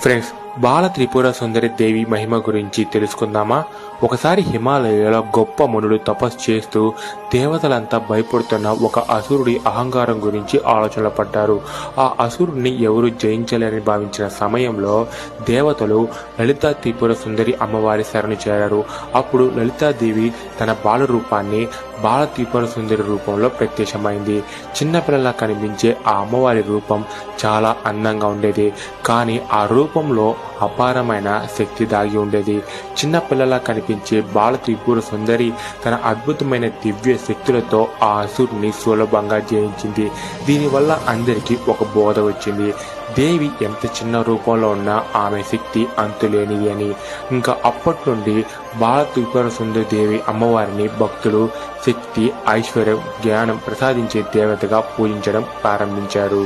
Friends, బాల త్రిపుర సుందరి దేవి మహిమ గురించి తెలుసుకుందామా? ఒకసారి హిమాలయాలో గొప్ప మునులు తపస్సు చేస్తూ దేవతలంతా భయపడుతున్న ఒక అసురుడి అహంకారం గురించి ఆలోచనలు పడ్డారు. ఆ అసురుడిని ఎవరు జయించలేరని భావించిన సమయంలో దేవతలు లలితా త్రిపుర సుందరి అమ్మవారి శరణు చేరారు. అప్పుడు లలితాదేవి తన బాల రూపాన్ని బాల త్రిపుర సుందరి రూపంలో ప్రత్యక్షమైంది. చిన్నపిల్లలా కనిపించే ఆ అమ్మవారి రూపం చాలా అందంగా ఉండేది. కానీ ఆ రూపంలో అపారమైన శక్తి దాగి ఉండేది. చిన్నపిల్లలా కనిపించే బాల త్రిపుర సుందరి తన అద్భుతమైన దివ్య శక్తులతో ఆ అసురుని సులభంగా జయించింది. దీనివల్ల అందరికీ ఒక బోధ వచ్చింది. దేవి ఎంత చిన్న రూపంలో ఉన్నా ఆమె శక్తి అంతులేనిది అని. ఇంకా అప్పటి నుండి బాల త్రిపుర సుందరి దేవి అమ్మవారిని భక్తులు శక్తి, ఐశ్వర్యం, జ్ఞానం ప్రసాదించే దేవతగా పూజించడం ప్రారంభించారు.